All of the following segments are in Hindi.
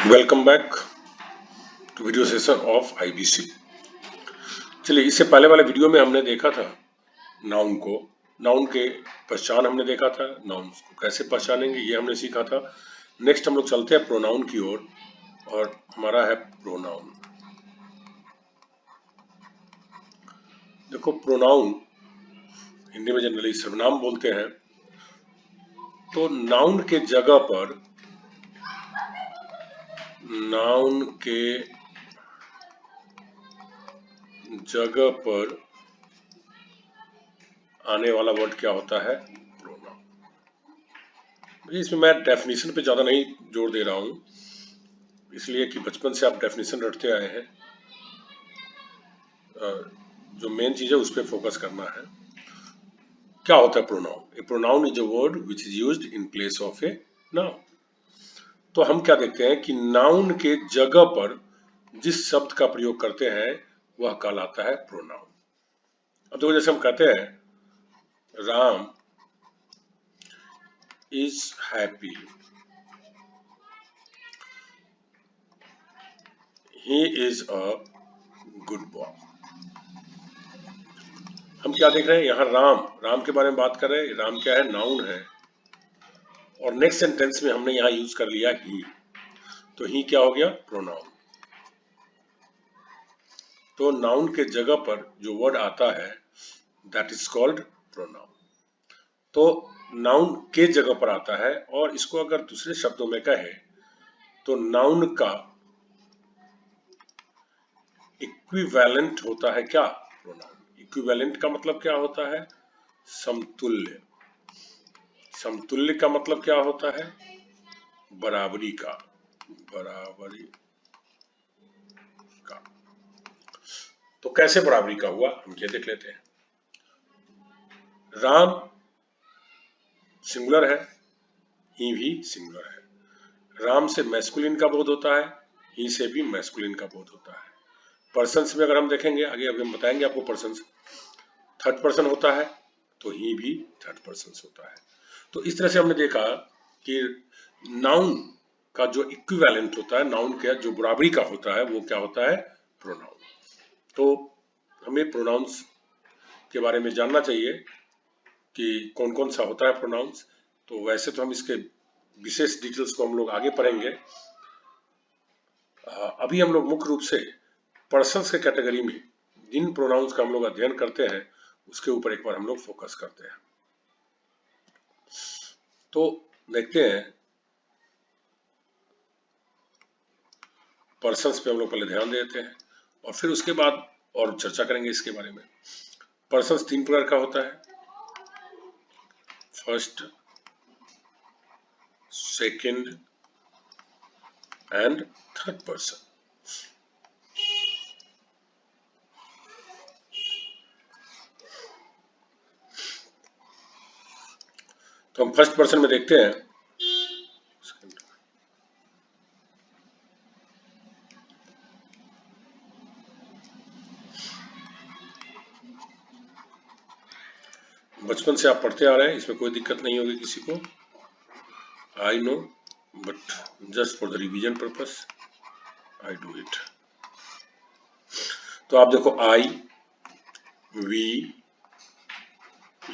Welcome back to video session of IBC. चलिए, इससे पहले वाले वीडियो में हमने देखा था नाउन को, नाउन के पहचान हमने देखा था, नाउन को कैसे पहचानेंगे ये हमने सीखा था। नेक्स्ट हम लोग चलते हैं प्रोनाउन की ओर और हमारा है प्रोनाउन। देखो, प्रोनाउन हिंदी में जनरली सर्वनाम बोलते हैं। तो नाउन के जगह पर आने वाला वर्ड क्या होता है? प्रोनाउन। इसमें मैं डेफिनेशन पे ज्यादा नहीं जोर दे रहा हूं, इसलिए कि बचपन से आप डेफिनेशन रटते आए हैं। जो मेन चीज है उस पर फोकस करना है। क्या होता है pronoun? A pronoun is a word which is used in place of a noun. तो हम क्या देखते हैं कि नाउन के जगह पर जिस शब्द का प्रयोग करते हैं वह कहलाता है प्रोनाउन। अब देखो, जैसे हम कहते हैं Ram is happy, he is a good boy. हम क्या देख रहे हैं यहाँ? राम के बारे में बात कर रहे हैं। राम क्या है? नाउन है। और नेक्स्ट सेंटेंस में हमने यहाँ यूज कर लिया ही, तो ही क्या हो गया? प्रोनाउन। तो नाउन के जगह पर जो वर्ड आता है दैट इज कॉल्ड प्रोनाउन। तो नाउन के जगह पर आता है, और इसको अगर दूसरे शब्दों में कहे तो नाउन का इक्विवेलेंट होता है क्या? प्रोनाउन। इक्विवेलेंट का मतलब क्या होता है? समतुल्य। समतुल्य का मतलब क्या होता है? बराबरी का। तो कैसे बराबरी का हुआ हम ये देख लेते हैं। राम सिंगुलर है, ही भी सिंगुलर है। राम से मैस्कुलिन का बोध होता है, ही से भी मैस्कुलिन का बोध होता है। पर्सन्स में अगर हम देखेंगे, आगे अभी हम बताएंगे आपको, पर्सन्स थर्ड पर्सन होता है तो ही भी थर्ड पर्सन होता है। तो इस तरह से हमने देखा कि नाउन का जो इक्विवेलेंट होता है, नाउन का जो बराबरी का होता है, वो क्या होता है? प्रोनाउन। तो हमें प्रोनाउंस के बारे में जानना चाहिए कि कौन कौन सा होता है प्रोनाउंस। तो वैसे तो हम इसके विशेष डिटेल्स को हम लोग आगे पढ़ेंगे। अभी हम लोग मुख्य रूप से पर्सन्स के कैटेगरी में जिन प्रोनाउंस का हम लोग अध्ययन करते हैं उसके ऊपर एक बार हम लोग फोकस करते हैं। तो देखते हैं, पर्सन्स पे हम लोग पहले ध्यान देते हैं और फिर उसके बाद और चर्चा करेंगे इसके बारे में। पर्सन्स तीन प्रकार का होता है, first, second and third person. तो हम फर्स्ट पर्सन में देखते हैं, बचपन से आप पढ़ते आ रहे हैं, इसमें कोई दिक्कत नहीं होगी किसी को, I know, but just for the revision purpose I do it. तो आप देखो, I, we,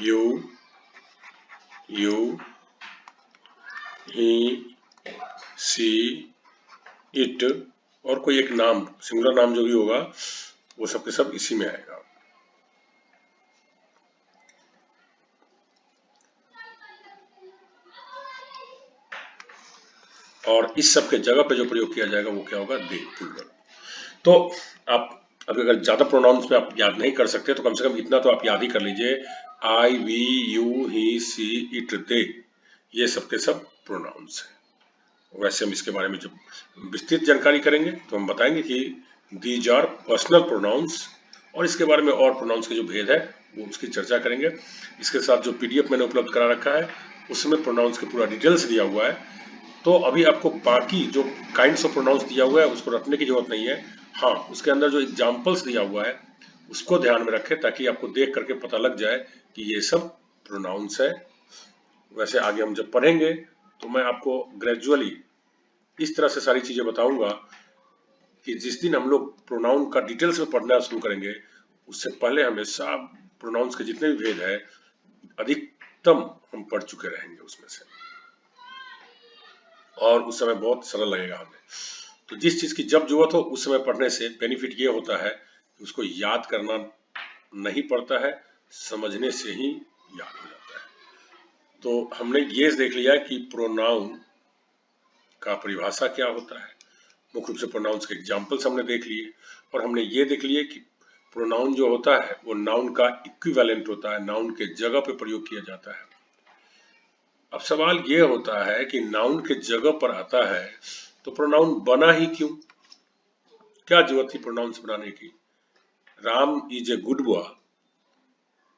you, he, she, it, और कोई एक नाम, सिंगुलर नाम जो भी होगा वो सब के सब इसी में आएगा। और इस सब के जगह पे जो प्रयोग किया जाएगा वो क्या होगा? दे, प्लूरल। तो आप अगर ज्यादा प्रोनाउंस में आप याद नहीं कर सकते तो कम से कम इतना तो आप याद ही कर लीजिए, I, we, you, he, she, it, they, ये सब के सब प्रोनाउंस हैं। वैसे हम इसके बारे में जब विस्तृत जानकारी करेंगे तो हम बताएंगे कि दीज आर पर्सनल प्रोनाउंस, और इसके बारे में और प्रोनाउंस के जो भेद है वो उसकी चर्चा करेंगे। इसके साथ जो पीडीएफ मैंने उपलब्ध करा रखा है उसमें प्रोनाउंस के पूरा डिटेल्स दिया हुआ है। तो अभी आपको बाकी जो काइंड्स ऑफ प्रोनाउंस दिया हुआ है उसको रखने की जरूरत नहीं है। हाँ, उसके अंदर जो एग्जाम्पल्स दिया हुआ है उसको ध्यान में रखें ताकि आपको देख करके पता लग जाए कि ये सब प्रोनाउंस है। वैसे आगे हम जब पढ़ेंगे तो मैं आपको ग्रेजुअली इस तरह से सारी चीजें बताऊंगा कि जिस दिन हम लोग प्रोनाउन का डिटेल्स में पढ़ना शुरू करेंगे उससे पहले हमेशा प्रोनाउंस के जितने भी भेद है अधिकतम हम पढ़ चुके रहेंगे उसमें से, और उस समय बहुत सरल लगेगा हमें। तो जिस चीज की जब जरूरत हो उस समय पढ़ने से बेनिफिट ये होता है कि उसको याद करना नहीं पड़ता है, समझने से ही याद हो जाता है। तो हमने ये देख लिया कि प्रोनाउन का परिभाषा क्या होता है, मुख्य रूप से प्रोनाउंस के एग्जाम्पल्स हमने देख लिए, और हमने ये देख लिए कि प्रोनाउन जो होता है वो नाउन का इक्विवेलेंट होता है, नाउन के जगह पे प्रयोग किया जाता है। अब सवाल ये होता है कि नाउन के जगह पर आता है तो प्रोनाउन बना ही क्यों, क्या जरूरत थी प्रोनाउंस बनाने की। Ram is a good boy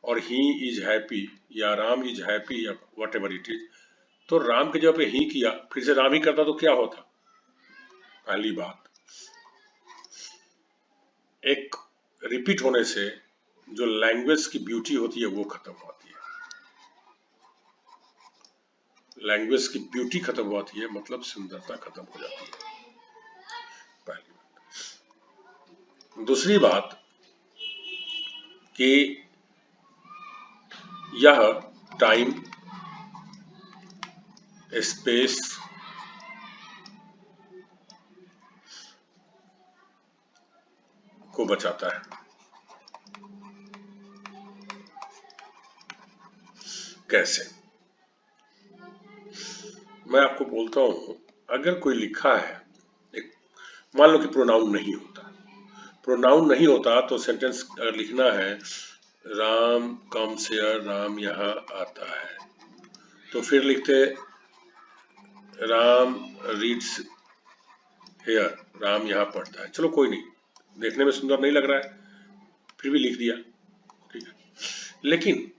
और ही इज हैप्पी, या राम इज हैप्पी, या वट एवर इट इज, तो राम के जगह पे ही किया, फिर से राम ही करता तो क्या होता। पहली बात, एक रिपीट होने से जो लैंग्वेज की ब्यूटी होती है वो खत्म होती है, लैंग्वेज की ब्यूटी खत्म होती है, मतलब सुंदरता खत्म हो जाती है, पहली बात। दूसरी बात कि यह टाइम स्पेस को बचाता है। कैसे, मैं आपको बोलता हूं, अगर कोई लिखा है, एक मान लो कि प्रोनाउन नहीं होता, प्रोनाउन नहीं होता तो सेंटेंस अगर लिखना है राम कम्स हियर, राम यहाँ आता है, तो फिर लिखते राम रीड्स हियर, राम यहाँ पढ़ता है। चलो कोई नहीं, देखने में सुंदर नहीं लग रहा है, फिर भी लिख दिया, ठीक है। लेकिन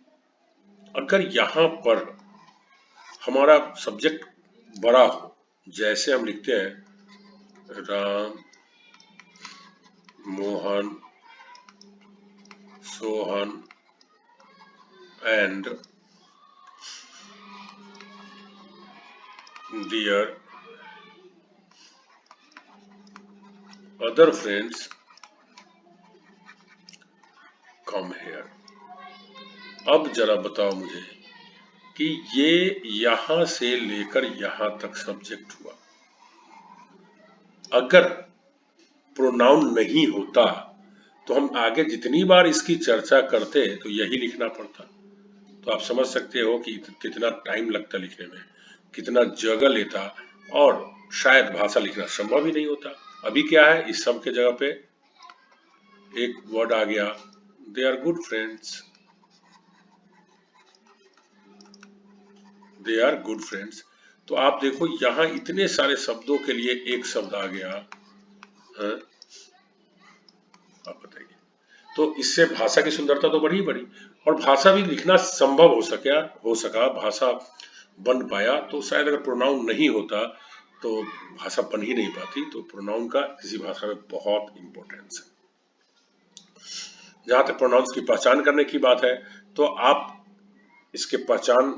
अगर यहाँ पर हमारा सब्जेक्ट बड़ा हो, जैसे हम लिखते हैं Ram Mohan Sohan and dear other friends come here. अब जरा बताओ मुझे कि ये यहां से लेकर यहां तक सब्जेक्ट हुआ, अगर प्रोनाउन नहीं होता तो हम आगे जितनी बार इसकी चर्चा करते तो यही लिखना पड़ता। तो आप समझ सकते हो कि कितना टाइम लगता लिखने में, कितना जगह लेता, और शायद भाषा लिखना संभव ही नहीं होता। अभी क्या है, इस सब के जगह पे एक वर्ड आ गया, they are good friends, they are good friends. तो आप देखो यहां इतने सारे शब्दों के लिए एक शब्द आ गया है? आप बताइए, तो इससे भाषा की सुंदरता तो बढ़ी बढ़ी, और भाषा भी लिखना संभव हो सका, भाषा बन पाया। तो शायद अगर प्रोनाउन नहीं होता तो भाषा बन ही नहीं पाती। तो प्रोनाउन का किसी भाषा में बहुत इंपॉर्टेंस है। जहां तक प्रोनाउंस की पहचान करने की बात है, तो आप इसके पहचान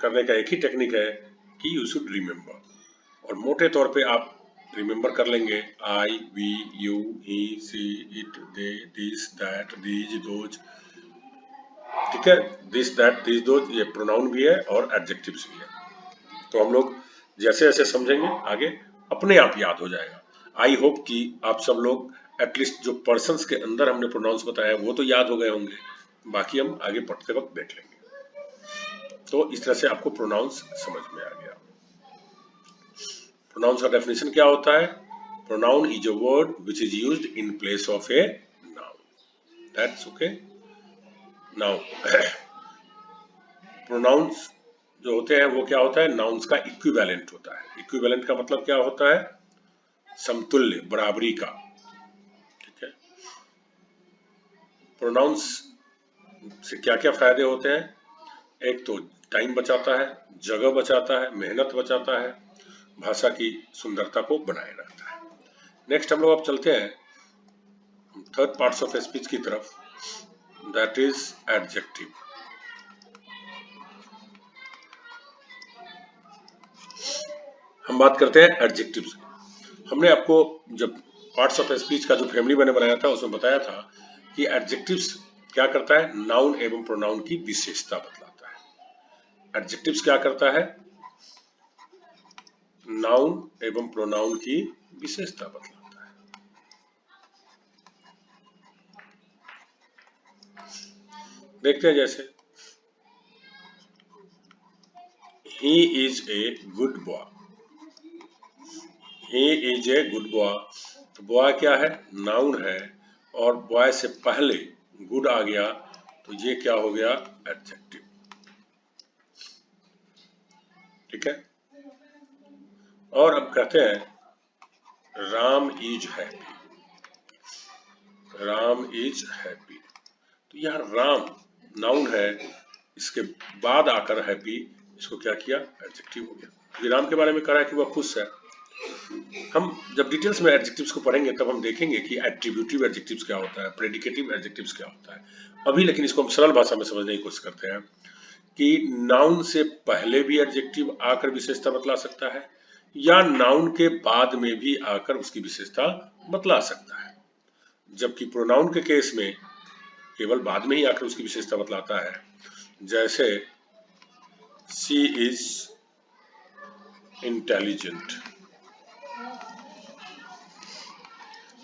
करने का एक ही टेक्निक है कि यू शुड रिमेम्बर, और मोटे तौर पे आप रिमेम्बर कर लेंगे I we you he she it they this that these those, ठीक है। दिस दैट दीज दोज ये प्रोनाउन भी है और एडजेक्टिव्स भी है। तो हम लोग जैसे जैसे समझेंगे आगे अपने आप याद हो जाएगा। आई होप कि आप सब लोग एटलीस्ट जो पर्सन्स के अंदर हमने प्रोनाउंस बताया वो तो याद हो गए होंगे, बाकी हम आगे पढ़ते वक्त देख लेंगे। तो इस तरह से आपको प्रोनाउंस समझ में आ गया। प्रोनाउंस का डेफिनेशन क्या होता है, pronoun is a word which is used in place of a noun, that's okay. Now pronouns जो होते हैं वो क्या होता है, नाउन्स का इक्विवेलेंट होता है। इक्विवेलेंट का मतलब क्या होता है, समतुल्य, बराबरी का, ठीक है। प्रोनाउंस से क्या क्या फायदे होते हैं, एक तो टाइम बचाता है, जगह बचाता है, मेहनत बचाता है, भाषा की सुंदरता को बनाए रखता है। नेक्स्ट हम लोग अब चलते हैं थर्ड पार्ट्स ऑफ स्पीच की तरफ, दैट इज एडजेक्टिव। हम बात करते हैं एडजेक्टिव्स। हमने आपको जब पार्ट्स ऑफ स्पीच का जो फैमिली मैंने बनाया था उसमें बताया था कि एडजेक्टिव्स क्या करता है, नाउन एवं प्रोनाउन की विशेषता बतलाता है। एडजेक्टिव्स क्या करता है, नाउन एवं प्रोनाउन की विशेषता बतलाता है। देखते हैं जैसे he is a good boy, he is a good boy, तो बॉय क्या है, नाउन है, और बॉय से पहले गुड आ गया तो ये क्या हो गया, एडजेक्टिव। ठीक है, और अब कहते हैं Ram is happy, Ram is happy, तो यहाँ राम नाउन है, इसके बाद आकर हैप्पी, इसको क्या किया, एडजेक्टिव हो गया। ये राम के बारे में कह रहा है कि वह खुश है। हम जब डिटेल्स में एडजेक्टिव्स को पढ़ेंगे तब हम देखेंगे कि एट्रीब्यूटिव एडजेक्टिव्स क्या होता है, प्रेडिकेटिव एडजेक्टिव्स क्या होता है। अभी लेकिन इसको हम सरल भाषा में समझने की कोशिश करते हैं कि नाउन से पहले भी एडजेक्टिव आकर विशेषता बतला सकता है या नाउन के बाद में भी आकर उसकी विशेषता बतला सकता है, जबकि प्रोनाउन के केस में केवल बाद में ही आकर उसकी विशेषता बतलाता है। जैसे शी इज इंटेलिजेंट,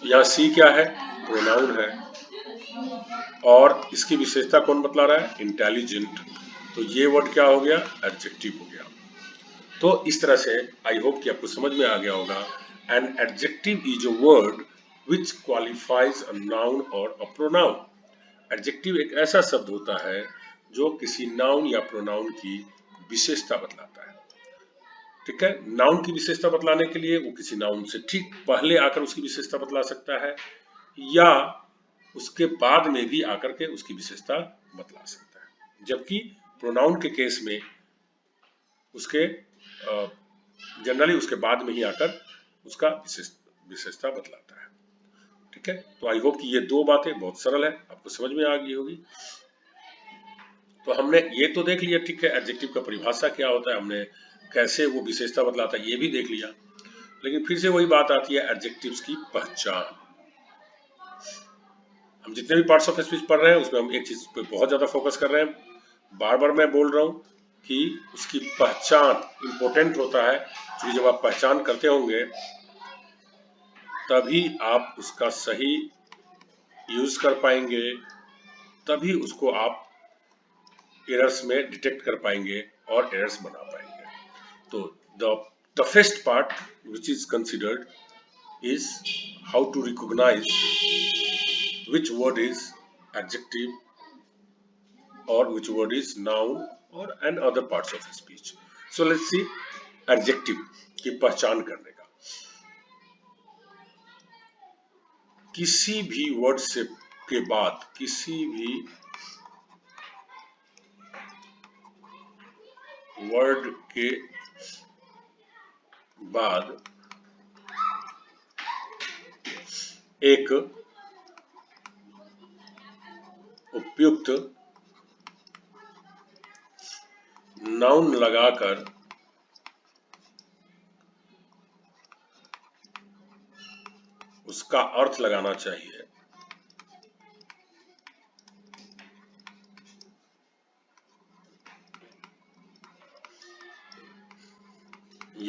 यहाँ सी क्या है, प्रोनाउन है, और इसकी विशेषता कौन बतला रहा है, इंटेलिजेंट, तो ये वर्ड क्या हो गया, एडजेक्टिव हो गया। तो इस तरह से आई होप कि आपको समझ में आ गया होगा। An adjective is a word which qualifies a noun और अ प्रोनाउन। एडजेक्टिव एक ऐसा शब्द होता है जो किसी नाउन या प्रोनाउन की विशेषता बतलाता है। ठीक है, नाउन की विशेषता बतलाने के लिए वो किसी नाउन से ठीक पहले आकर उसकी विशेषता बतला सकता है या उसके बाद में भी आकर के उसकी विशेषता बतला सकता है, जबकि प्रोनाउन के केस में उसके जनरली उसके बाद में ही आकर उसका विशेषता बतलाता है। ठीक है, तो आई होप कि ये दो बातें बहुत सरल है, आपको समझ में आ गई होगी। तो हमने ये तो देख लिया, ठीक है, एडजेक्टिव का परिभाषा क्या होता है, हमने कैसे वो विशेषता बतलाता है ये भी देख लिया, लेकिन फिर से वही बात आती है एडजेक्टिव्स की पहचान। हम जितने भी पार्ट्स ऑफ स्पीच पढ़ रहे हैं उसमें हम एक चीज पे बहुत ज्यादा फोकस कर रहे हैं, बार बार मैं बोल रहा हूँ कि उसकी पहचान इंपॉर्टेंट होता है, क्योंकि जब आप पहचान करते होंगे तभी आप उसका सही यूज कर पाएंगे, तभी उसको आप एरर्स में डिटेक्ट कर पाएंगे और एरर्स बना पाएंगे। तो the toughest part which is considered is how to recognize which word is adjective or which word is noun or and other parts of speech. So let's see adjective की पहचान करने का। किसी भी वर्ड से के बाद, किसी भी वर्ड के बाद एक उपयुक्त नाउन लगाकर उसका अर्थ लगाना चाहिए।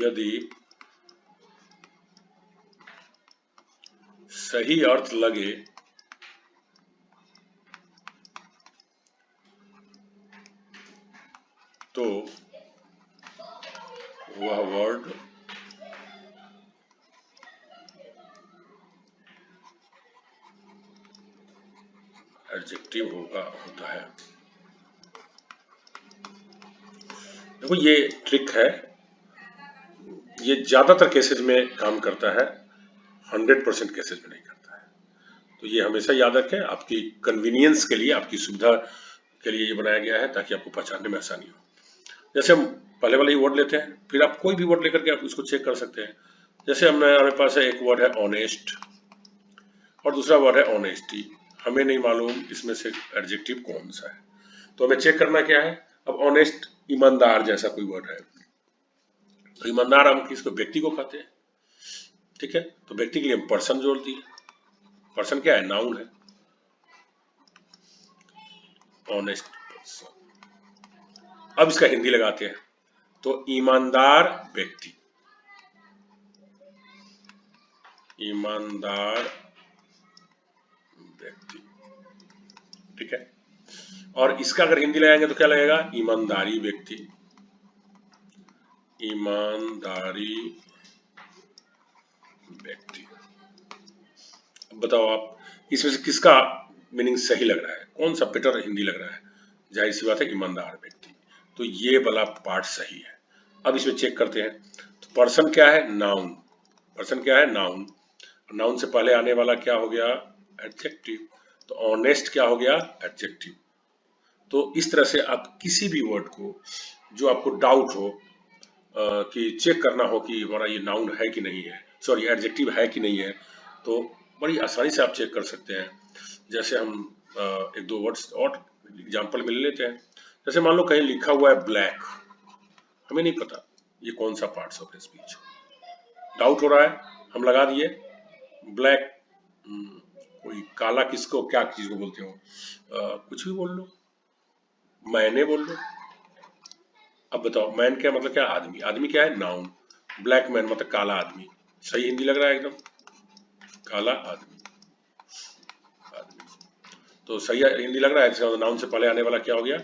यदि सही अर्थ लगे तो वह वर्ड एडजेक्टिव होता है। देखो ये ट्रिक है, ये ज्यादातर केसेज में काम करता है, 100% केसेज में नहीं करता है। तो ये हमेशा याद रखें, आपकी कन्वीनियंस के लिए, आपकी सुविधा के लिए ये बनाया गया है ताकि आपको पहचानने में आसानी हो। जैसे हम पहले वाला ही वर्ड लेते हैं, फिर आप कोई भी वर्ड लेकर के आप इसको चेक कर सकते हैं। जैसे हमारे पास है एक वर्ड है ऑनेस्ट और दूसरा वर्ड है ऑनेस्टी, हमें नहीं मालूम इसमें से एडजेक्टिव कौन सा है, तो हमें चेक करना क्या है। अब ऑनेस्ट ईमानदार जैसा कोई वर्ड है, तो ईमानदार हम किसको, व्यक्ति को कहते हैं। ठीक है, तो व्यक्ति के लिए हम पर्सन जोड़ दिए। पर्सन क्या है, नाउन है, ऑनेस्ट पर्सन। अब इसका हिंदी लगाते हैं, तो ईमानदार व्यक्ति, ईमानदार व्यक्ति। ठीक है, और इसका अगर हिंदी लगाएंगे तो क्या लगेगा, ईमानदारी व्यक्ति, ईमानदारी व्यक्ति। अब बताओ आप इसमें से किसका मीनिंग सही लग रहा है, कौन सा बेटर हिंदी लग रहा है। जाहिर सी बात है ईमानदार व्यक्ति, तो ये वाला पार्ट सही है। अब इसमें चेक करते हैं, तो पर्सन क्या है, नाउन। पर्सन क्या है, नाउन। नाउन से पहले आने वाला क्या हो गया, एडजेक्टिव। तो ऑनेस्ट क्या हो गया, एडजेक्टिव। तो इस तरह से आप किसी भी वर्ड को जो आपको डाउट हो कि चेक करना हो कि हमारा ये नाउन है कि नहीं है, सॉरी एडजेक्टिव है कि नहीं है, तो बड़ी आसानी से आप चेक कर सकते हैं। जैसे हम एक दो वर्ड्स और एग्जांपल में ले लेते हैं। जैसे मान लो कहीं लिखा हुआ है ब्लैक, हमें नहीं पता ये कौन सा पार्ट्स ऑफ स्पीच, डाउट हो रहा है, हम लगा दिए ब्लैक। कोई काला किसको, क्या चीज को बोलते हो, कुछ भी बोल लो, मैंने बोल लो। अब बताओ मैन क्या मतलब, क्या आदमी, आदमी क्या है, नाउन। ब्लैक मैन मतलब काला आदमी, सही हिंदी लग रहा है एकदम, काला आदमी, आदमी। तो सही हिंदी लग रहा है। इसका नाउन से पहले आने वाला क्या हो गया,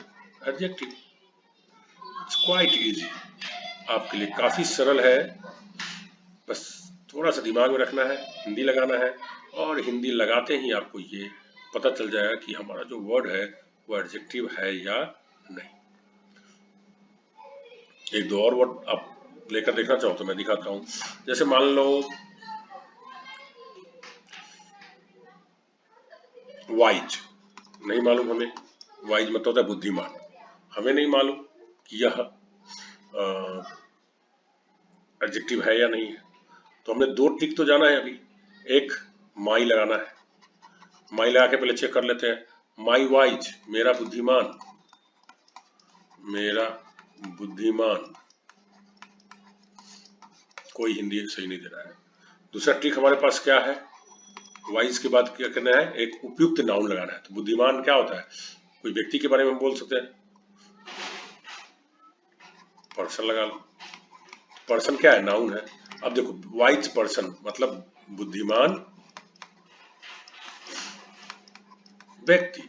एडजेक्टिव। इट्स क्वाइट इजी, आपके लिए काफी सरल है, बस थोड़ा सा दिमाग में रखना है, हिंदी लगाना है, और हिंदी लगाते ही आपको ये पता चल जाएगा कि हमारा जो वर्ड है वो एडजेक्टिव है या नहीं। एक दो और वर्ड आप लेकर देखना चाहो तो मैं दिखाता हूं। जैसे मान लो वाइज, नहीं मालूम हमें, वाइज मतलब होता है बुद्धिमान, हमें नहीं मालूम कि यह एडजेक्टिव है या नहीं है। तो हमने दो ट्रिक तो जाना है अभी। एक, माई लगाना है, माई लगा के पहले चेक कर लेते हैं, माई वाइज, मेरा बुद्धिमान, मेरा बुद्धिमान। कोई हिंदी सही नहीं दे रहा है। दूसरा ट्रिक हमारे पास क्या है, वाइज के बाद क्या करना है, एक उपयुक्त नाउन लगाना है। तो बुद्धिमान क्या होता है, कोई व्यक्ति के बारे में बोल सकते हैं, पर्सन लगा लो, पर्सन क्या है, नाउन है। अब देखो वाइज पर्सन मतलब बुद्धिमान व्यक्ति,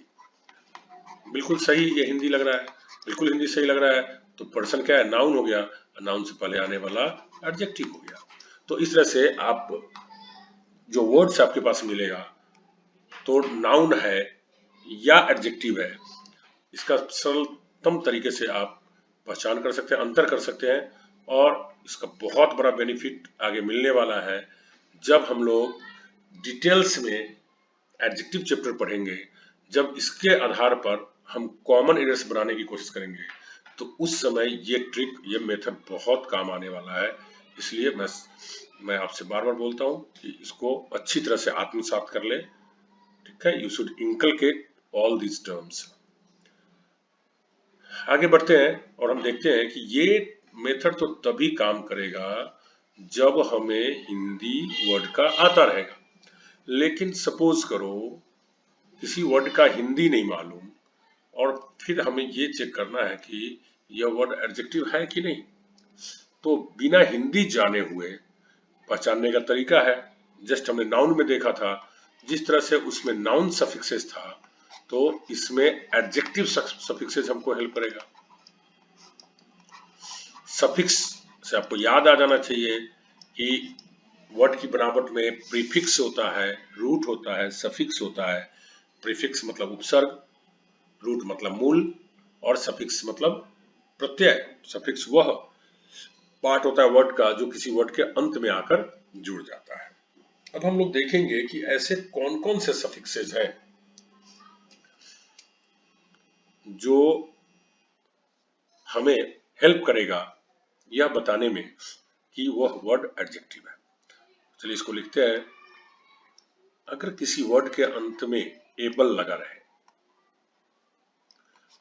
बिल्कुल सही ये हिंदी लग रहा है, बिल्कुल हिंदी सही लग रहा है। तो पर्सन क्या है, नाउन हो गया, नाउन से पहले आने वाला एडजेक्टिव हो गया। तो इस तरह से आप जो वर्ड्स आपके पास मिलेगा तो नाउन है या एडजेक्टिव है, इसका सरलतम तरीके से आप पहचान कर सकते हैं, अंतर कर सकते हैं। और इसका बहुत बड़ा बेनिफिट आगे मिलने वाला है जब हम लोग डिटेल्स में एडजेक्टिव चैप्टर पढ़ेंगे। जब इसके आधार पर हम कॉमन एरर्स बनाने की कोशिश करेंगे तो उस समय ये ट्रिक, ये मेथड बहुत काम आने वाला है। इसलिए मैं आपसे बार बार बोलता हूँ कि इसको अच्छी तरह से आत्मसात कर ले। ठीक है, you should inculcate all these terms. आगे बढ़ते हैं और हम देखते हैं कि ये मेथड तो तभी काम करेगा जब हमें हिंदी वर्ड का आता रहेगा। लेकिन सपोज करो किसी वर्ड का हिंदी नहीं मालूम और फिर हमें ये चेक करना है कि यह वर्ड एडजेक्टिव है कि नहीं, तो बिना हिंदी जाने हुए पहचानने का तरीका है। जस्ट हमने नाउन में देखा था, जिस तरह से उसमें नाउन सफिक्सेस था तो इसमें एडजेक्टिव सफिक्सेस हमको हेल्प करेगा। सफिक्स से आपको याद आ जाना चाहिए कि वर्ड की बनावट में प्रीफिक्स होता है, रूट होता है, सफिक्स होता है। प्रीफिक्स मतलब उपसर्ग, रूट मतलब मूल, और सफिक्स मतलब प्रत्यय। सफिक्स वह पार्ट होता है वर्ड का जो किसी वर्ड के अंत में आकर जुड़ जाता है। अब हम लोग देखेंगे कि ऐसे कौन कौन से सफिक्सेस हैं जो हमें हेल्प करेगा यह बताने में कि वह वर्ड एडजेक्टिव है। चलिए इसको लिखते हैं। अगर किसी वर्ड के अंत में एबल लगा रहे,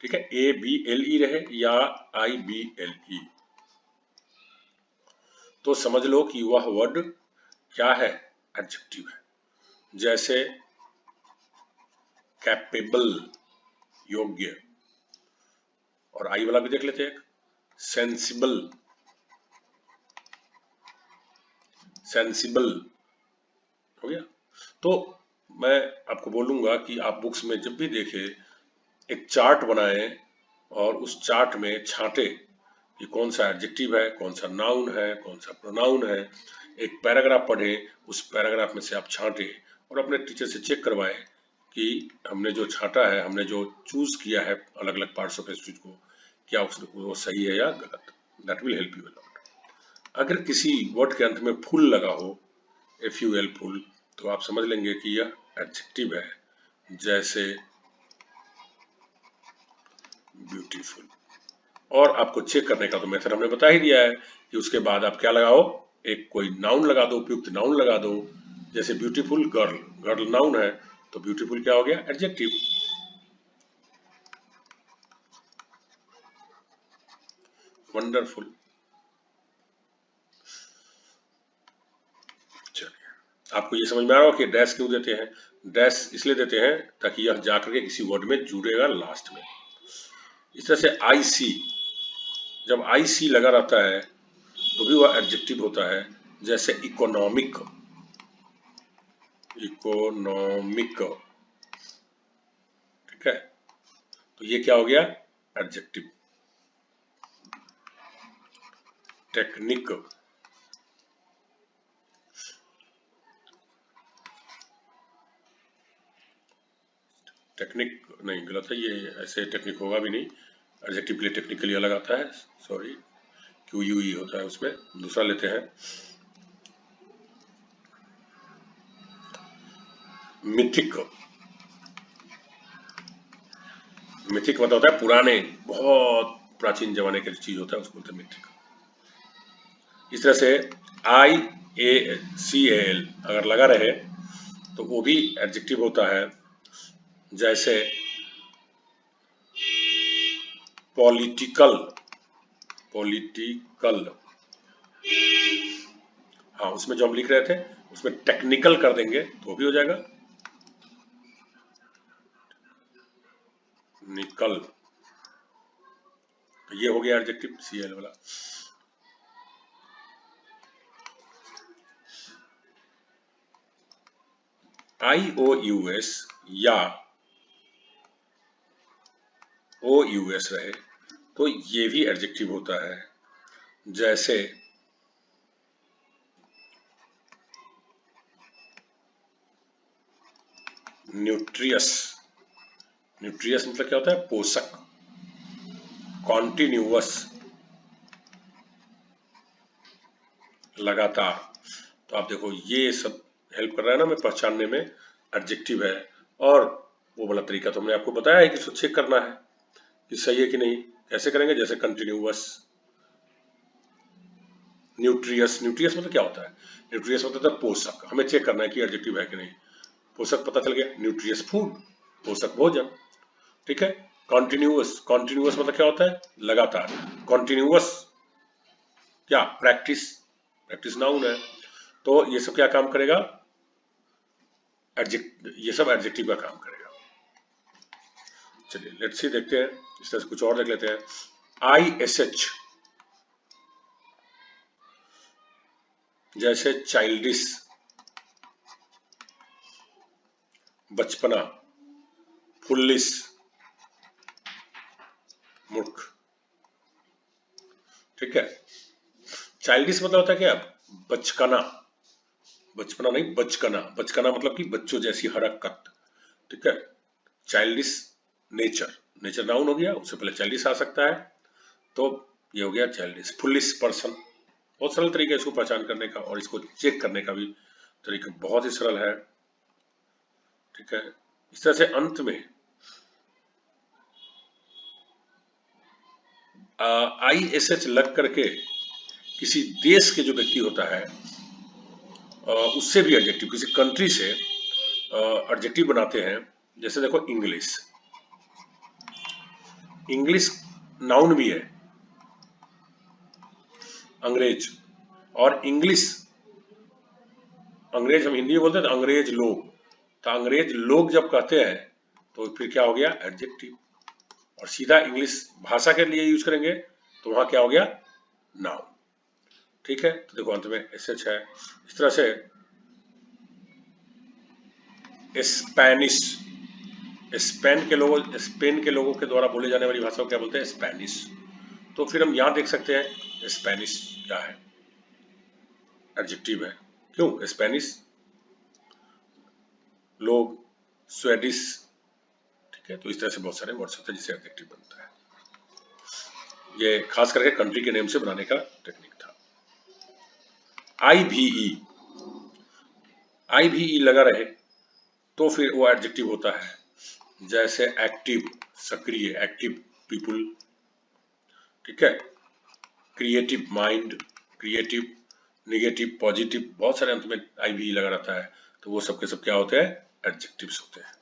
ठीक है, ABLE रहे या IBLE, तो समझ लो कि वह वर्ड क्या है, एडजेक्टिव है। जैसे कैपेबल, योग्य, और आई वाला भी देख लेते हैं, सेंसिबल, सेंसिबल हो गया। तो मैं आपको बोलूंगा कि आप बुक्स में जब भी देखें एक चार्ट बनाएं और उस चार्ट में छांटे कि कौन सा एडजेक्टिव है, कौन सा नाउन है, कौन सा प्रोनाउन है। एक पैराग्राफ पढ़ें, उस पैराग्राफ में से आप छांटें और अपने टीचर से चेक करवाएं कि हमने जो छांटा है, हमने जो चूज किया है अलग अलग पार्ट्स ऑफ स्पीच को, क्या वो सही है या गलत। That will help you a lot. अगर किसी वर्ड के अंत में फुल लगा हो, FUL फुल, तो आप समझ लेंगे कि यह एडजेक्टिव है। जैसे ब्यूटीफुल। और आपको चेक करने का तो मेथड हमने बता ही दिया है कि उसके बाद आप क्या लगाओ, एक कोई नाउन लगा दो, उपयुक्त नाउन लगा दो। जैसे ब्यूटीफुल गर्ल, गर्ल नाउन है तो ब्यूटीफुल क्या हो गया, एडजेक्टिव। वंडरफुल। चलिए, आपको ये समझ में आ रहा हो कि डैश क्यों देते हैं। डैश इसलिए देते हैं ताकि यह जाकर के किसी वर्ड में जुड़ेगा लास्ट में। इस तरह से IC, जब IC लगा रहता है तो भी वह एडजेक्टिव होता है। जैसे इकोनॉमिक, इकोनॉमिक, ठीक है, तो ये क्या हो गया, एडजेक्टिव। टेक्निक, टेक्निक नहीं, गलत है ये, ऐसे टेक्निक होगा भी नहीं। एडजेक्टिव के लिए टेक्निकली अलग आता है, सॉरी, QUE होता है उसमें। दूसरा लेते हैं, मिथिक। मिथिक मतलब होता है पुराने, बहुत प्राचीन जमाने का चीज होता है, उसको बोलते हैं मिथिक। इस तरह से IACAL अगर लगा रहे तो वो भी एडजेक्टिव होता है। जैसे पॉलिटिकल, पॉलिटिकल, हाँ, उसमें जो हम लिख रहे थे उसमें टेक्निकल कर देंगे तो भी हो जाएगा, निकल। तो ये हो गया एडजेक्टिव CL वाला। IOUS या OUS रहे तो ये भी एडजेक्टिव होता है। जैसे न्यूट्रियस, न्यूट्रियस मतलब क्या होता है, पोषक। कॉन्टिन्यूअस, लगातार। तो आप देखो ये सब हेल्प कर रहा है ना हमें पहचानने में एडजेक्टिव है। और वो वाला तरीका तो हमने आपको बताया है कि इसको चेक करना है कि सही है कि नहीं। कैसे करेंगे, जैसे कंटिन्यूअस, न्यूट्रियस, न्यूट्रियस मतलब क्या होता है, न्यूट्रियस मतलब है पोषक। हमें चेक करना है कि एडजेक्टिव है कि नहीं। पोषक पता चल गया, न्यूट्रियस फूड, पोषक भोजन, ठीक है। कॉन्टिन्यूअस, कॉन्टिन्यूअस मतलब क्या होता है, लगातार। कॉन्टिन्यूअस क्या, प्रैक्टिस, प्रैक्टिस नाउन है। तो ये सब क्या काम करेगा, ये सब एडजेक्टिव का काम करेगा। चलिए लेट्स सी, देखते हैं, इस तरह से कुछ और देख लेते हैं। ISH, जैसे चाइल्डिश, बचपना, फुल्लिश, मूर्ख, ठीक है। चाइल्डिश मतलब होता है क्या, बचकाना, बचपना नहीं, बचकाना। बचकाना मतलब कि बच्चों जैसी हरकत, ठीक है। चाइल्डिश नेचर, नेचर नाउन हो गया, उससे पहले चाइल्डिश आ सकता है, तो ये हो गया चाइल्डिश। फुलिश पर्सन, बहुत सरल तरीका है इसको पहचान करने का, और इसको चेक करने का भी तरीका बहुत ही सरल है, ठीक है। इस तरह से अंत में ISH लग करके किसी देश के जो व्यक्ति होता है उससे भी एडजेक्टिव, किसी कंट्री से एडजेक्टिव बनाते हैं। जैसे देखो इंग्लिश, इंग्लिश नाउन भी है। अंग्रेज, और इंग्लिश, अंग्रेज हम हिंदी में बोलते हैं तो अंग्रेज लोग, तो अंग्रेज लोग जब कहते हैं तो फिर क्या हो गया, एडजेक्टिव। और सीधा इंग्लिश भाषा के लिए यूज करेंगे तो वहां क्या हो गया, नाउन। ठीक है, तो देखो अंत में एसएच है। इस तरह से स्पेनिश, स्पेन के लोगों के द्वारा बोले जाने वाली भाषा को क्या बोलते हैं, स्पेनिश। तो फिर हम यहां देख सकते हैं स्पेनिश क्या है, एडजेक्टिव है। क्यों, स्पेनिश लोग, स्वेडिश। ठीक है, तो इस तरह से बहुत सारे वर्ड्स होते हैं जिससे एडजेक्टिव बनता है। ये खास करके कंट्री के नेम से बनाने का टेक्निक था। आई भी ई लगा रहे तो फिर वो एडजेक्टिव होता है। जैसे एक्टिव, सक्रिय, एक्टिव पीपुल। ठीक है, creative mind, creative, negative, positive, बहुत सारे अंत में आई भी लगा रहता है। तो वो सब के सब क्या होते हैं, एडजेक्टिव्स होते हैं।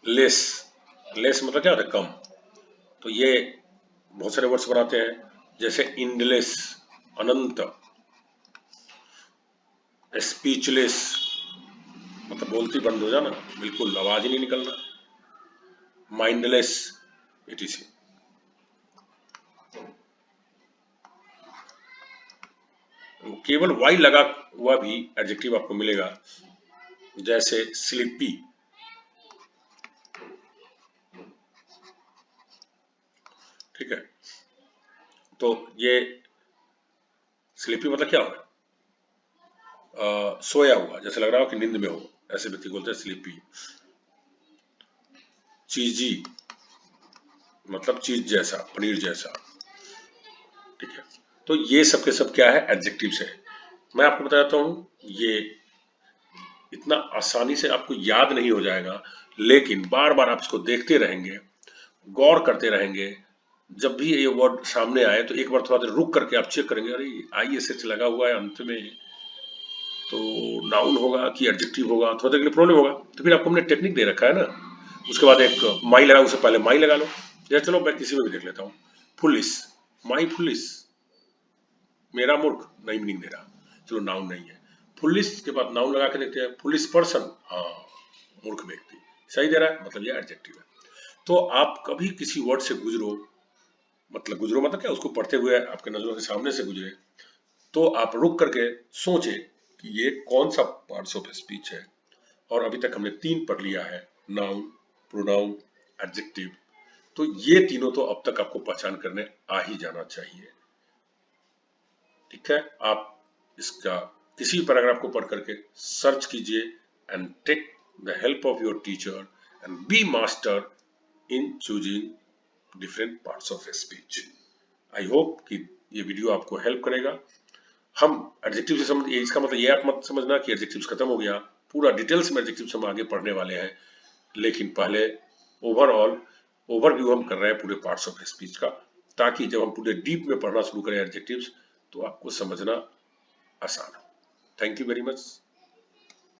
लेस, लेस मतलब क्या होता है, कम। तो ये बहुत सारे वर्ड्स बनाते हैं, जैसे इंडलेस, अनंत, स्पीचलेस मतलब बोलती बंद हो जाना, बिल्कुल आवाज ही नहीं निकलना, माइंडलेस, etc। केवल वाई लगा हुआ भी एडजेक्टिव आपको मिलेगा, जैसे स्लीपी। ठीक है, तो ये स्लीपी मतलब क्या होगा, सोया हुआ, जैसे लग रहा हो कि नींद में हो, ऐसे व्यक्ति बोलते हैं स्लीपी। चीजी मतलब चीज जैसा, पनीर जैसा। ठीक है, तो ये सब के सब क्या है, एडजेक्टिव्स है। मैं आपको बताता हूं, ये इतना आसानी से आपको याद नहीं हो जाएगा, लेकिन बार बार आप इसको देखते रहेंगे, गौर करते रहेंगे। जब भी ये वर्ड सामने आए तो एक बार थोड़ा देर रुक करके आप चेक करेंगे, अरे ISH लगा हुआ है अंत में, तो नाउन होगा कि एडजेक्टिव होगा, थोड़ा देर के लिए प्रॉब्लम होगा। तो फिर आपको हमने टेक्निक दे रखा है ना, उसके बाद एक माई लगा, उससे पहले माई लगा लो। जैसे चलो मैं किसी में भी देख लेता हूँ, फुलिस, माई फुलिस, मेरा मूर्ख, नहीं मीनिंग दे रहा, चलो नाउन नहीं है। फुलिस के बाद नाउन लगा के देखते हैं, फुलिस पर्सन, हाँ मूर्ख व्यक्ति, सही दे रहा है, मतलब ये एडजेक्टिव है। तो आप कभी किसी वर्ड से गुजरो, मतलब क्या, उसको पढ़ते हुए आपके नजरों के सामने से गुजरे, तो आप रुक करके सोचे कि ये कौन सा पार्ट्स ऑफ स्पीच है। और अभी तक हमने 3 पढ़ लिया है, नाउन, प्रोनाउन, एडजेक्टिव। तो ये तीनों तो अब तक आपको पहचान करने आ ही जाना चाहिए। ठीक है, आप इसका किसी पैराग्राफ को पढ़ करके सर्च कीजिए and take the help of your teacher and be master in choosing different parts of speech. I hope कि ये वीडियो आपको हेल्प करेगा। हम एडजेक्टिव से समझ, इसका मतलब ये आप मत समझना कि एडजेक्टिव्स खत्म हो गया, पूरा डिटेल्स में एडजेक्टिव्स हम आगे पढ़ने वाले हैं। लेकिन पहले ओवरऑल ओवरव्यू हम कर रहे हैं पूरे पार्ट्स ऑफ स्पीच का, ताकि जब हम पूरे डीप में पढ़ना शुरू करें एडजेक्टिव्स तो आपको समझना आसान हो। Thank you very much.